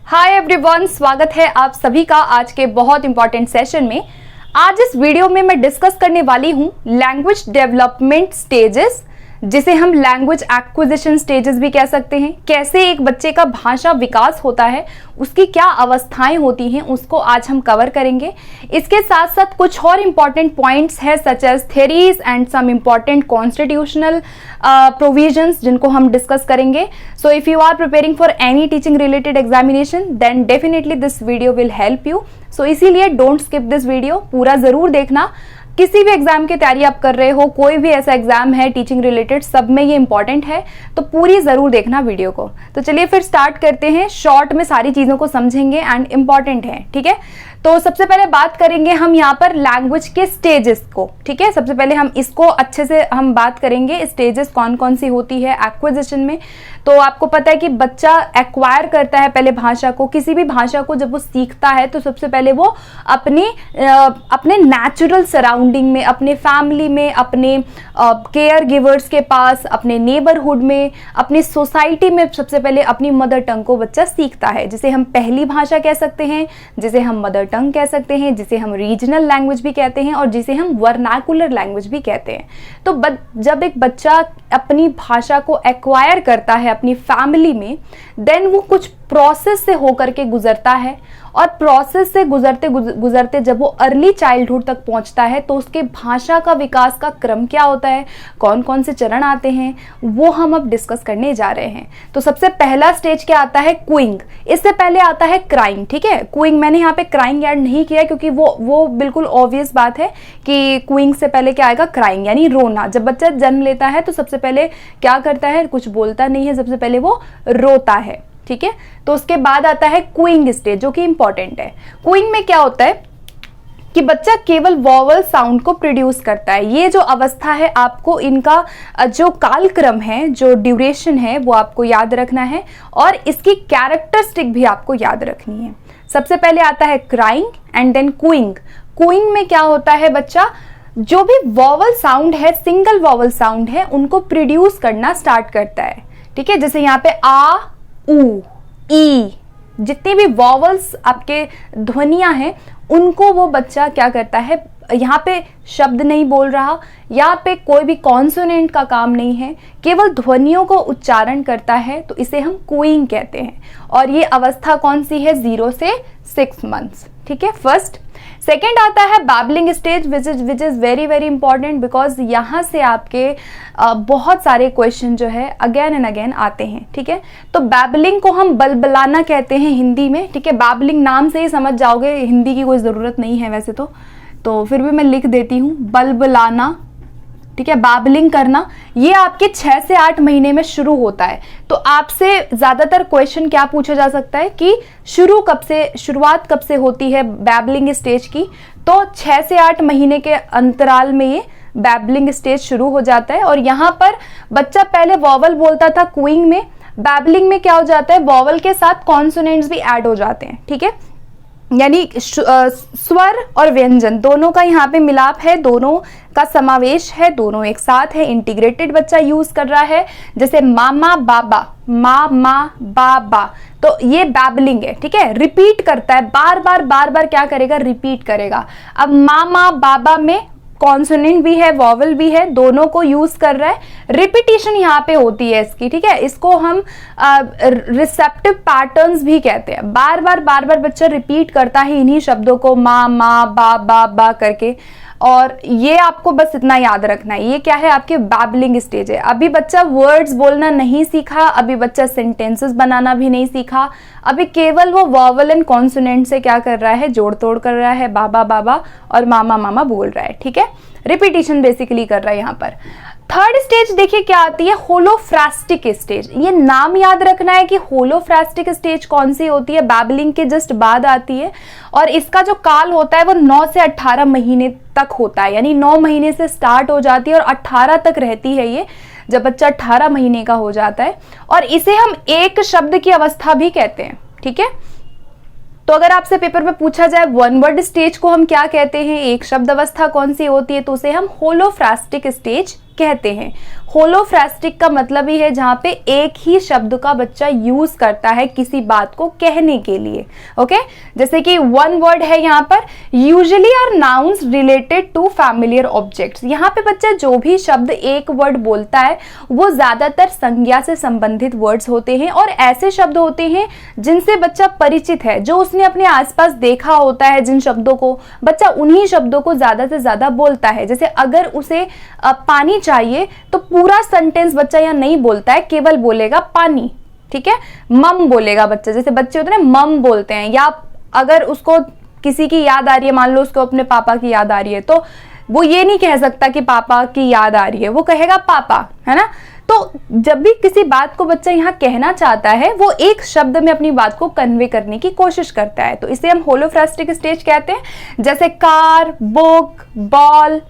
Hi everyone, स्वागत है आप सभी का आज के बहुत इंपॉर्टेंट सेशन में। आज इस वीडियो में मैं डिस्कस करने वाली हूँ लैंग्वेज डेवलपमेंट स्टेजेस, जिसे हम लैंग्वेज एक्विजिशन स्टेजेस भी कह सकते हैं। कैसे एक बच्चे का भाषा विकास होता है, उसकी क्या अवस्थाएं होती हैं, उसको आज हम कवर करेंगे। इसके साथ साथ कुछ और इम्पॉर्टेंट पॉइंट्स है such as theories and some important constitutional provisions जिनको हम डिस्कस करेंगे। So if you are preparing for any teaching related examination then definitely this video will help you. So इसीलिए डोंट स्किप दिस वीडियो, पूरा जरूर देखना। किसी भी exam की तैयारी आप कर रहे हो, कोई भी ऐसा एग्जाम है टीचिंग रिलेटेड, सब में ये इंपॉर्टेंट है, तो पूरी जरूर देखना वीडियो को। तो चलिए फिर स्टार्ट करते हैं। शॉर्ट में सारी चीजों को समझेंगे एंड इंपॉर्टेंट है, ठीक है। तो सबसे पहले बात करेंगे हम यहाँ पर लैंग्वेज के स्टेजेस को, ठीक है। सबसे पहले हम इसको अच्छे से हम बात करेंगे, स्टेजेस कौन कौन सी होती है एक्विजिशन में। तो आपको पता है कि बच्चा एक्वायर करता है पहले भाषा को, किसी भी भाषा को जब वो सीखता है तो सबसे पहले वो अपने नेचुरल सराउंडिंग में, अपने फैमिली में, अपने केयर गिवर्स के पास, अपने नेबरहुड में, अपनी सोसाइटी में सबसे पहले अपनी मदर टंग को बच्चा सीखता है, जिसे हम पहली भाषा कह सकते हैं, जिसे हम मदर टंग कह सकते हैं, जिसे हम रीजनल लैंग्वेज भी कहते हैं और जिसे हम वर्नाकुलर लैंग्वेज भी कहते हैं। तो जब एक बच्चा अपनी भाषा को एक्वायर करता है अपनी फैमिली में, देन वो कुछ प्रोसेस से होकर के गुजरता है और प्रोसेस से गुजरते गुजरते जब वो अर्ली चाइल्डहुड तक पहुंचता है तो उसके भाषा का विकास का क्रम क्या होता है, कौन कौन से चरण आते हैं, वो हम अब डिस्कस करने जा रहे हैं। तो सबसे पहला स्टेज क्या आता है, क्यूइंग। इससे पहले आता है क्राइंग, ठीक है। क्यूइंग मैंने यहाँ पे क्राइंग ऐड नहीं किया क्योंकि वो बिल्कुल ऑब्वियस बात है कि क्यूइंग से पहले क्या आएगा, क्राइंग, यानी रोना। जब बच्चा जन्म लेता है तो सबसे पहले क्या करता है, कुछ बोलता नहीं है, सबसे पहले वो रोता है, ठीक है। तो उसके बाद आता है क्यूइंग स्टेज, जो कि इंपॉर्टेंट है। क्यूइंग में क्या होता है कि बच्चा केवल वॉवल साउंड को प्रोड्यूस करता है। ये जो अवस्था है, आपको इनका जो कालक्रम है, जो ड्यूरेशन है, वो आपको याद रखना है और इसकी कैरेक्टरिस्टिक भी आपको याद रखनी है। सबसे पहले आता है crying and then cooing. Cooing में क्या होता है, बच्चा जो भी वॉवल साउंड है, सिंगल वॉवल साउंड है, उनको प्रोड्यूस करना स्टार्ट करता है, ठीक है। जैसे यहाँ पे आ, ऊ, ई, जितनी भी वॉवल्स आपके ध्वनियां हैं, उनको वो बच्चा क्या करता है, यहाँ पे शब्द नहीं बोल रहा, यहाँ पे कोई भी कॉन्सोनेंट का काम नहीं है, केवल ध्वनियों को उच्चारण करता है, तो इसे हम क्यूइंग कहते हैं। और ये अवस्था कौन सी है, 0 से 6 मंथ्स, ठीक है, फर्स्ट। सेकेंड आता है babbling stage, which is very very important because यहाँ से आपके बहुत सारे क्वेश्चन जो है अगेन एंड अगेन आते हैं, ठीक है। तो बैबलिंग को हम बलबलाना कहते हैं हिंदी में, ठीक है। बैबलिंग नाम से ही समझ जाओगे, हिंदी की कोई ज़रूरत नहीं है वैसे तो फिर भी मैं लिख देती हूँ, बलबलाना, ठीक है। बैबलिंग करना ये आपके 6 से 8 महीने में शुरू होता है। तो आपसे ज्यादातर क्वेश्चन क्या पूछा जा सकता है कि शुरुआत कब से होती है बैबलिंग स्टेज की, तो 6 से 8 महीने के अंतराल में ये बैबलिंग स्टेज शुरू हो जाता है। और यहाँ पर बच्चा पहले वॉवल बोलता था क्यूइंग में, बैबलिंग में क्या हो जाता है, वॉवल के साथ कॉन्सोनेंट्स भी ऐड हो जाते हैं, ठीक है। यानी स्वर और व्यंजन दोनों का यहाँ पे मिलाप है, दोनों का समावेश है, दोनों एक साथ है, इंटीग्रेटेड बच्चा यूज कर रहा है। जैसे मामा बाबा, मा बाबा, तो ये बैबलिंग है, ठीक है। रिपीट करता है, बार बार क्या करेगा, रिपीट करेगा। अब मामा बाबा में कॉन्सोनेंट भी है, वॉवल भी है, दोनों को यूज कर रहा है। रिपीटिशन यहाँ पे होती है इसकी, ठीक है। इसको हम रिसेप्टिव पैटर्न्स भी कहते हैं। बार बार बच्चा रिपीट करता है इन्हीं शब्दों को, माँ बा करके। और ये आपको बस इतना याद रखना है, ये क्या है, आपके बैबलिंग स्टेज है। अभी बच्चा वर्ड्स बोलना नहीं सीखा, अभी बच्चा सेंटेंसेस बनाना भी नहीं सीखा, अभी केवल वो वॉवल एंड कॉन्सोनेंट से क्या कर रहा है, जोड़ तोड़ कर रहा है, बाबा और मामा बोल रहा है, ठीक है। रिपीटिशन बेसिकली कर रहा है यहाँ पर। थर्ड स्टेज देखिए क्या आती है, होलोफ्रास्टिक स्टेज। ये नाम याद रखना है कि होलोफ्रास्टिक स्टेज कौन सी होती है, बैबलिंग के जस्ट बाद आती है। और इसका जो काल होता है वो 9 से 18 महीने तक होता है, यानी 9 महीने से स्टार्ट हो जाती है और 18 तक रहती है ये, जब बच्चा 18 महीने का हो जाता है। और इसे हम एक शब्द की अवस्था भी कहते हैं, ठीक है। तो अगर आपसे पेपर में पूछा जाए वन वर्ड स्टेज को हम क्या कहते हैं, एक शब्द अवस्था कौन सी होती है, तो उसे हम होलोफ्रास्टिक स्टेज कहते हैं। होलोफ्रेस्टिक का मतलब ही है जहां पे एक ही शब्द का बच्चा यूज करता है किसी बात को कहने के लिए। ओके, जैसे कि वन वर्ड है यहाँ पर, usually are nouns related to familiar objects. यहाँ पे बच्चा जो भी शब्द एक वर्ड बोलता है वो ज्यादातर संज्ञा से संबंधित वर्ड्स होते हैं और ऐसे शब्द होते हैं जिनसे बच्चा परिचित है, जो उसने अपने आसपास देखा होता है। जिन शब्दों को बच्चा उन्हीं शब्दों को ज्यादा से ज्यादा बोलता है। जैसे अगर उसे पानी चाहिए तो पूरा सेंटेंस बच्चा यहाँ नहीं बोलता है, केवल बोलेगा पानी। ठीक है, मम बोलेगा बच्चा, जैसे बच्चे होते हैं मम बोलते हैं। या अगर उसको किसी की याद आ रही है, मान लो उसको अपने पापा की याद आ रही है, तो वो ये नहीं कह सकता कि पापा की याद आ रही है, वो कहेगा पापा, है ना। तो जब भी किसी बात को बच्चा यहाँ कहना चाहता है वो एक शब्द में अपनी बात को कन्वे करने की कोशिश करता है, तो इसे हम होलोफ्रेस्टिक स्टेज कहते हैं। जैसे car, book, ball,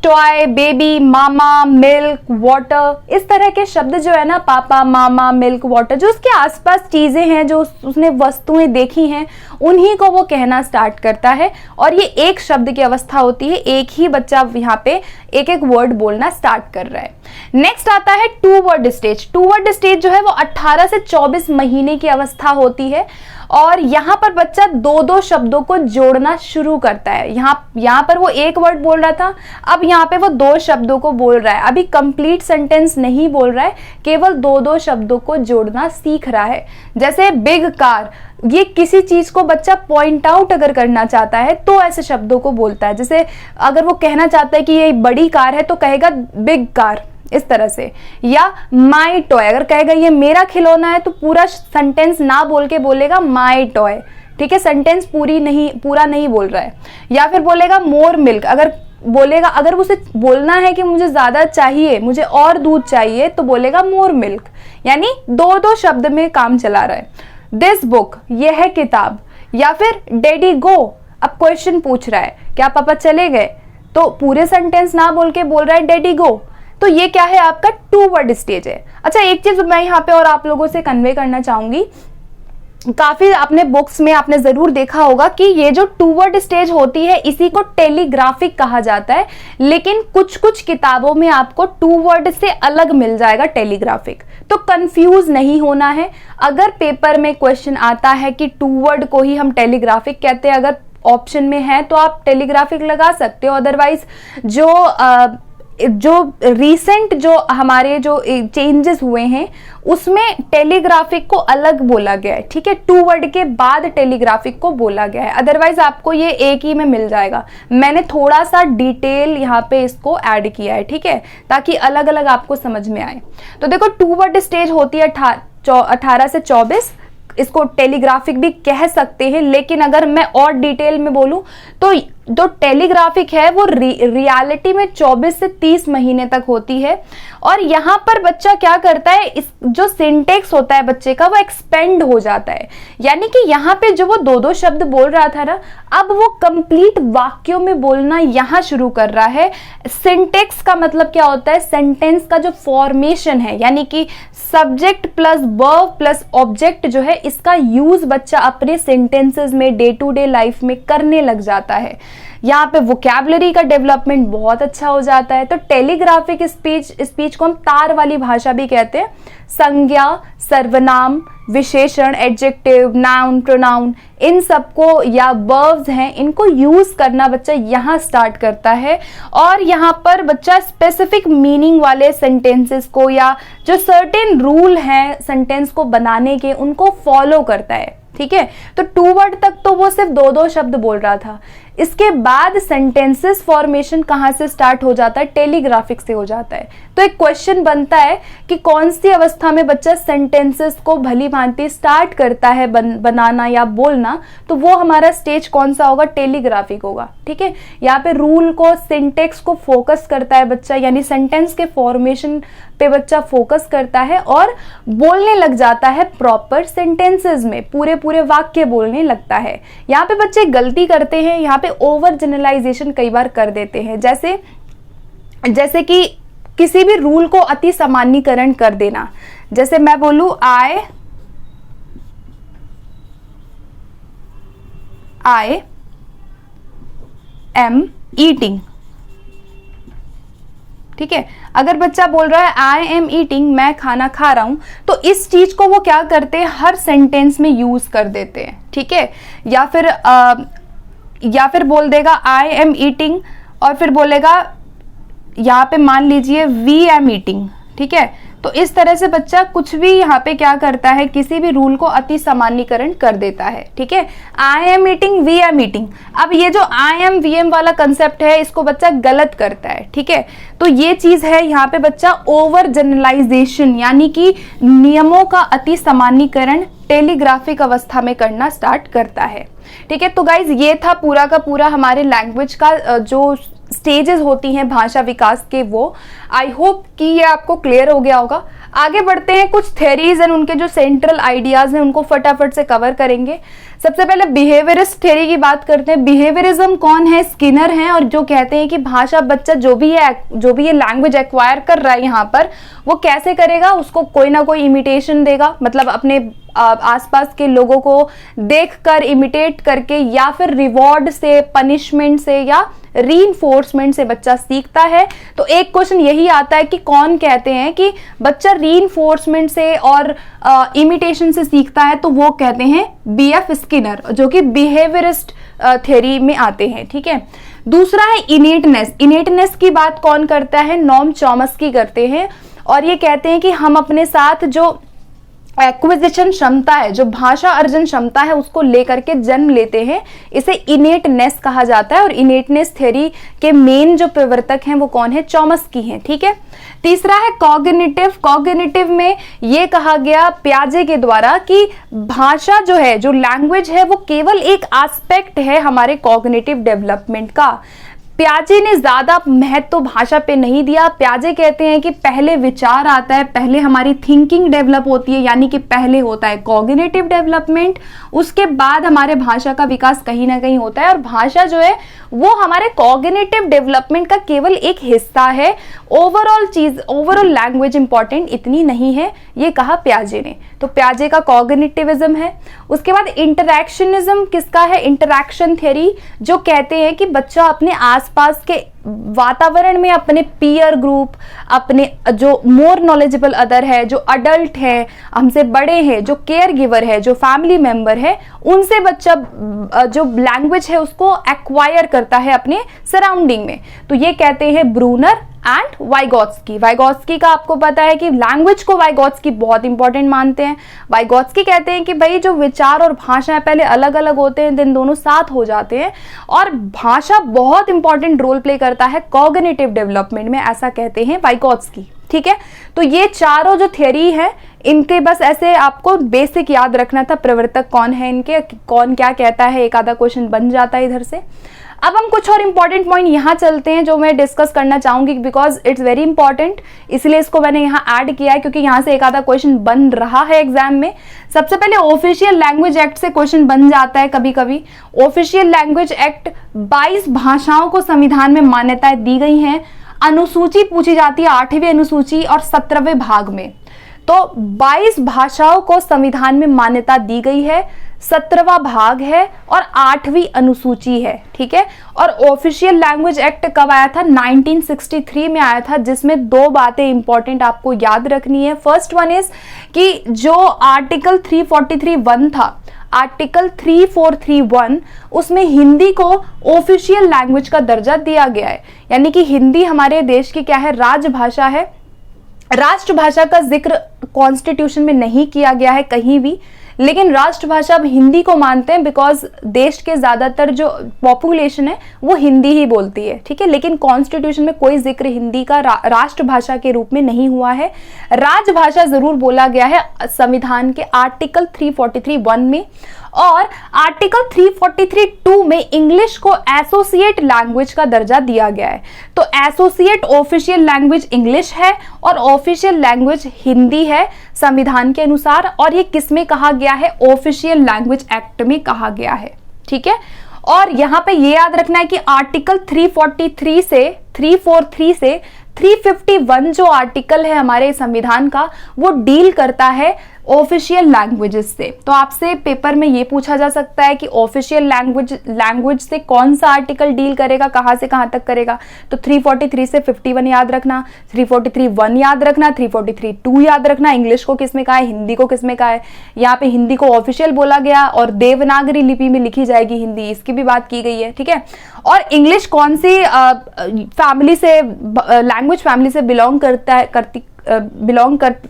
toy, baby, mama, milk, water, इस तरह के शब्द जो है ना, पापा, मामा, मिल्क, वाटर, जो उसके आसपास चीजें हैं, जो उसने वस्तुएं देखी हैं, उन्हीं को वो कहना स्टार्ट करता है। और ये एक शब्द की अवस्था होती है, एक ही बच्चा यहाँ पे एक एक वर्ड बोलना स्टार्ट कर रहा है। नेक्स्ट आता है two word stage. Two word stage जो है वो 18 से 24 महीने की अवस्था होती है और यहाँ पर बच्चा दो दो शब्दों को जोड़ना शुरू करता है। यहाँ पर वो एक वर्ड बोल रहा था, अब यहाँ पे वो दो शब्दों को बोल रहा है। अभी कंप्लीट सेंटेंस नहीं बोल रहा है, केवल दो दो शब्दों को जोड़ना सीख रहा है। जैसे बिग कार, ये किसी चीज को बच्चा पॉइंट आउट अगर करना चाहता है तो ऐसे शब्दों को बोलता है। जैसे अगर वो कहना चाहता है कि ये बड़ी कार है तो कहेगा बिग कार, इस तरह से। या माई टॉय, अगर कहेगा ये मेरा खिलौना है तो पूरा सेंटेंस ना बोल के बोलेगा माई टॉय। ठीक है, सेंटेंस पूरा नहीं बोल रहा है। या फिर बोलेगा मोर मिल्क, अगर उसे बोलना है कि मुझे ज्यादा चाहिए, मुझे और दूध चाहिए, तो बोलेगा मोर मिल्क। यानी दो दो शब्द में काम चला रहा है। दिस बुक, ये है किताब। या फिर डैडी गो, अब क्वेश्चन पूछ रहा है क्या पापा चले गए, तो पूरे सेंटेंस ना बोल के बोल रहा है डैडी गो। तो ये क्या है, आपका टू वर्ड स्टेज है। अच्छा, एक चीज मैं यहाँ पे और आप लोगों से कन्वे करना चाहूंगी, काफी आपने बुक्स में आपने जरूर देखा होगा कि ये जो टू वर्ड स्टेज होती है इसी को टेलीग्राफिक कहा जाता है, लेकिन कुछ कुछ किताबों में आपको टू वर्ड से अलग मिल जाएगा टेलीग्राफिक। तो कंफ्यूज नहीं होना है। अगर पेपर में क्वेश्चन आता है कि टू वर्ड को ही हम टेलीग्राफिक कहते हैं, अगर ऑप्शन में है तो आप टेलीग्राफिक लगा सकते हो। अदरवाइज जो रिसेंट जो हमारे जो चेंजेस हुए हैं उसमें टेलीग्राफिक को अलग बोला गया है। ठीक है, टू वर्ड के बाद टेलीग्राफिक को बोला गया है। अदरवाइज आपको ये एक ही में मिल जाएगा। मैंने थोड़ा सा डिटेल यहाँ पे इसको ऐड किया है, ठीक है, ताकि अलग अलग आपको समझ में आए। तो देखो, टू वर्ड स्टेज होती है 18 से 24, इसको टेलीग्राफिक भी कह सकते हैं। लेकिन अगर मैं और डिटेल में बोलूं तो जो टेलीग्राफिक है वो रियलिटी में 24 से 30 महीने तक होती है। और यहाँ पर बच्चा क्या करता है, इस जो सिंटेक्स होता है बच्चे का वो एक्सपेंड हो जाता है। यानी कि यहाँ पे जो वो दो दो शब्द बोल रहा था ना, अब वो कंप्लीट वाक्यों में बोलना यहाँ शुरू कर रहा है। सिंटेक्स का मतलब क्या होता है, सेंटेंस का जो फॉर्मेशन है, यानी कि subject plus verb plus object जो है, इसका यूज बच्चा अपने सेंटेंसेस में डे टू डे लाइफ में करने लग जाता है। यहाँ पे वोकैबुलरी का डेवलपमेंट बहुत अच्छा हो जाता है। तो टेलीग्राफिक स्पीच को हम तार वाली भाषा भी कहते हैं। संज्ञा, सर्वनाम, विशेषण, एडजेक्टिव, नाउन, प्रोनाउन, इन सबको या वर्ब्स हैं, इनको यूज करना बच्चा यहाँ स्टार्ट करता है। और यहाँ पर बच्चा स्पेसिफिक मीनिंग वाले सेंटेंसेस को या जो सर्टेन रूल हैं सेंटेंस को बनाने के, उनको फॉलो करता है। ठीक है, तो टू वर्ड तक तो वो सिर्फ दो दो शब्द बोल रहा था। इसके बाद सेंटेंसेस फॉर्मेशन कहां से स्टार्ट हो जाता है, टेलीग्राफिक से हो जाता है। तो एक क्वेश्चन बनता है कि कौन सी अवस्था में बच्चा सेंटेंसेस को भली भांति स्टार्ट करता है बनाना या बोलना, तो वो हमारा स्टेज कौन सा होगा, टेलीग्राफिक होगा। ठीक है, यहाँ पे रूल को, सिंटेक्स को फोकस करता है बच्चा, यानी सेंटेंस के फॉर्मेशन पे बच्चा फोकस करता है और बोलने लग जाता है प्रॉपर सेंटेंसेस में, पूरे पूरे वाक्य बोलने लगता है। यहाँ पे बच्चे गलती करते हैं, यहाँ पे ओवर जनरलाइजेशन कई बार कर देते हैं। जैसे कि किसी भी रूल को अति सामान्यीकरण कर देना। जैसे मैं बोलूं आई एम ईटिंग, ठीक है। अगर बच्चा बोल रहा है आई एम ईटिंग, मैं खाना खा रहा हूं, तो इस चीज को वो क्या करते हैं, हर सेंटेंस में यूज कर देते हैं, ठीक है। या फिर बोल देगा आई एम ईटिंग और फिर बोलेगा यहाँ पे मान लीजिए वी एम ईटिंग, ठीक है। तो इस तरह से बच्चा कुछ भी यहाँ पे क्या करता है, किसी भी रूल को अति सामान्यीकरण कर देता है, ठीक है। I am eating, V am eating, अब ये जो आई एम वी एम वाला कंसेप्ट है इसको बच्चा गलत करता है, ठीक है। तो ये चीज है यहाँ पे बच्चा ओवर जनरलाइजेशन, यानी कि नियमों का अति सामान्यीकरण टेलीग्राफिक अवस्था में करना स्टार्ट करता है, ठीक है। तो गाइज ये था पूरा का पूरा हमारे लैंग्वेज का जो स्टेजेस होती हैं भाषा विकास के, वो आई होप कि ये आपको क्लियर हो गया होगा। आगे बढ़ते हैं, कुछ थ्योरीज एंड उनके जो सेंट्रल आइडियाज हैं उनको फटाफट से कवर करेंगे। सबसे पहले बिहेवियरिस्ट थ्योरी की बात करते हैं। बिहेवियरिज्म कौन है, स्किनर हैं, और जो कहते हैं कि भाषा बच्चा जो भी ये लैंग्वेज एक्वायर कर रहा है यहाँ पर, वो कैसे करेगा, उसको कोई ना कोई इमिटेशन देगा, मतलब अपने आसपास के लोगों को देखकर इमिटेट करके, या फिर रिवॉर्ड से, पनिशमेंट से, या रीइंफोर्समेंट से बच्चा सीखता है। तो एक क्वेश्चन यही आता है कि कौन कहते हैं कि बच्चा रीइंफोर्समेंट से और इमिटेशन से सीखता है, तो वो कहते हैं बीएफ स्किनर, जो कि बिहेवियरिस्ट थ्योरी में आते हैं, ठीक है। दूसरा है इनेटनेस। इनेटनेस की बात कौन करता है, नॉम चॉम्स्की करते हैं, और ये कहते हैं कि हम अपने साथ जो एक्विजिशन क्षमता है, जो भाषा अर्जन क्षमता है, उसको लेकर के जन्म लेते हैं, इसे इनेटनेस कहा जाता है। और इनेटनेस थ्योरी के मेन जो प्रवर्तक हैं वो कौन है, चॉम्स्की हैं, ठीक है। तीसरा है कॉग्निटिव। कॉग्निटिव में ये कहा गया पियाजे के द्वारा कि भाषा जो है, जो लैंग्वेज है, वो केवल एक एस्पेक्ट है हमारे कॉग्निटिव डेवलपमेंट का। पियाजे ने ज्यादा महत्व भाषा पे नहीं दिया। पियाजे कहते हैं कि पहले विचार आता है, पहले हमारी थिंकिंग डेवलप होती है, यानी कि पहले होता है कॉग्निटिव डेवलपमेंट, उसके बाद हमारे भाषा का विकास कहीं ना कहीं होता है। और भाषा जो है वो हमारे कॉग्निटिव डेवलपमेंट का केवल एक हिस्सा है। ओवरऑल लैंग्वेज इंपॉर्टेंट इतनी नहीं है, ये कहा पियाजे ने। तो पियाजे का कॉग्निटिविज्म है। उसके बाद इंटरैक्शनिज्म किसका है, इंटरैक्शन थ्योरी, जो कहते हैं कि बच्चा अपने आसपास के वातावरण में अपने पीयर ग्रुप, अपने जो मोर नॉलेजेबल अदर है, जो अडल्ट है, हमसे बड़े हैं, जो केयर गिवर है, जो फैमिली मेंबर है, उनसे बच्चा जो लैंग्वेज है उसको एक्वायर करता है अपने सराउंडिंग में। तो ये कहते हैं ब्रूनर एंड वाइगोत्स्की। वाइगोत्स्की का आपको पता है कि लैंग्वेज को वाइगोत्स्की बहुत इंपॉर्टेंट मानते हैं। वाइगोत्स्की कहते हैं कि भाई जो विचार और भाषा है पहले अलग अलग होते हैं, दिन दोनों साथ हो जाते हैं, और भाषा बहुत इंपॉर्टेंट रोल प्ले करता है कॉग्निटिव डेवलपमेंट में, ऐसा कहते हैं वाइगोत्स्की, ठीक है। तो ये चारों जो थ्योरी है, इनके बस ऐसे आपको बेसिक याद रखना था, प्रवर्तक कौन है इनके, कौन क्या कहता है, एक आधा क्वेश्चन बन जाता है इधर से। अब हम कुछ और इंपॉर्टेंट पॉइंट यहाँ चलते हैं जो मैं डिस्कस करना चाहूंगी, बिकॉज इट्स वेरी इंपॉर्टेंट, इसलिए इसको मैंने यहाँ ऐड किया है, क्योंकि यहाँ से एक आधा क्वेश्चन बन रहा है एग्जाम में। सबसे पहले ऑफिशियल लैंग्वेज एक्ट से क्वेश्चन बन जाता है कभी कभी। ऑफिशियल लैंग्वेज एक्ट 22 भाषाओं को संविधान में मान्यताएं दी गई हैं। अनुसूची पूछी जाती है 8वीं अनुसूची और 17वें भाग में। तो 22 भाषाओं को संविधान में मान्यता दी गई है, 17वां भाग है और 8वीं अनुसूची है, ठीक है। और ऑफिशियल लैंग्वेज एक्ट कब आया था, 1963 में आया था, जिसमें दो बातें इंपॉर्टेंट आपको याद रखनी है। फर्स्ट वन इज कि जो आर्टिकल 343(1) था, आर्टिकल 3431, उसमें हिंदी को ऑफिशियल लैंग्वेज का दर्जा दिया गया है, यानी कि हिंदी हमारे देश की क्या है, राजभाषा है। राष्ट्रभाषा का जिक्र कॉन्स्टिट्यूशन में नहीं किया गया है कहीं भी, लेकिन राष्ट्रभाषा अब हिंदी को मानते हैं, बिकॉज देश के ज्यादातर जो पॉपुलेशन है वो हिंदी ही बोलती है, ठीक है। लेकिन कॉन्स्टिट्यूशन में कोई जिक्र हिंदी का राष्ट्रभाषा के रूप में नहीं हुआ है। राजभाषा जरूर बोला गया है संविधान के आर्टिकल 343(1) में, और आर्टिकल 343(2) में इंग्लिश को एसोसिएट लैंग्वेज का दर्जा दिया गया है। तो एसोसिएट ऑफिशियल लैंग्वेज इंग्लिश है और ऑफिशियल लैंग्वेज हिंदी है संविधान के अनुसार, और ये किस में कहा गया है, ऑफिशियल लैंग्वेज एक्ट में कहा गया है, ठीक है। और यहां पे ये याद रखना है कि आर्टिकल 343 से 343 से 351 जो आर्टिकल है हमारे संविधान का, वो डील करता है ऑफिशियल लैंग्वेजेस से। तो आपसे पेपर में ये पूछा जा सकता है कि ऑफिशियल लैंग्वेज से कौन सा आर्टिकल डील करेगा, कहाँ से कहाँ तक करेगा। तो 343 से 51 याद रखना, 343(1) याद रखना, 343(2) याद रखना। इंग्लिश को किस में कहा है, हिंदी को किस में कहा है। यहाँ पे हिंदी को ऑफिशियल बोला गया और देवनागरी लिपि में लिखी जाएगी हिंदी, इसकी भी बात की गई है, ठीक है। और इंग्लिश कौन सी फैमिली से, लैंग्वेज फैमिली से बिलोंग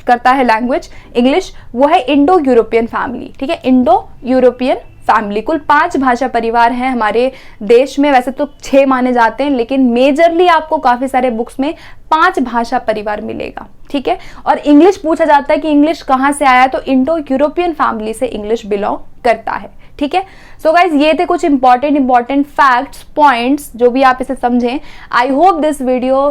करता है लैंग्वेज इंग्लिश, वो है इंडो यूरोपियन फैमिली, ठीक है, इंडो यूरोपियन फैमिली। कुल 5 भाषा परिवार हैं हमारे देश में, वैसे तो 6 माने जाते हैं, लेकिन मेजरली आपको काफी सारे बुक्स में 5 भाषा परिवार मिलेगा, ठीक है। और इंग्लिश पूछा जाता है कि इंग्लिश कहाँ से आया, तो इंडो यूरोपियन फैमिली से इंग्लिश बिलोंग करता है, ठीक है। सो गाइज, ये थे कुछ इंपॉर्टेंट फैक्ट्स, पॉइंट्स, जो भी आप इसे समझें। I hope this video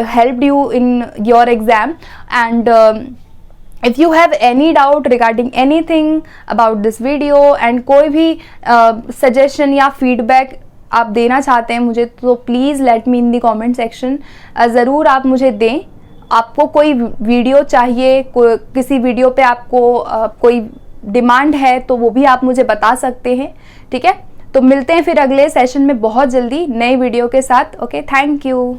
helped you in your exam, and if you have any doubt regarding anything about this video and कोई भी suggestion या feedback आप देना चाहते हैं मुझे, तो please let me in the comment section. ज़रूर आप मुझे दें। आपको कोई वीडियो चाहिए, किसी वीडियो पे आपको कोई डिमांड है, तो वो भी आप मुझे बता सकते हैं, ठीक है। तो मिलते हैं फिर अगले सेशन में बहुत जल्दी नए वीडियो के साथ। Okay, thank you.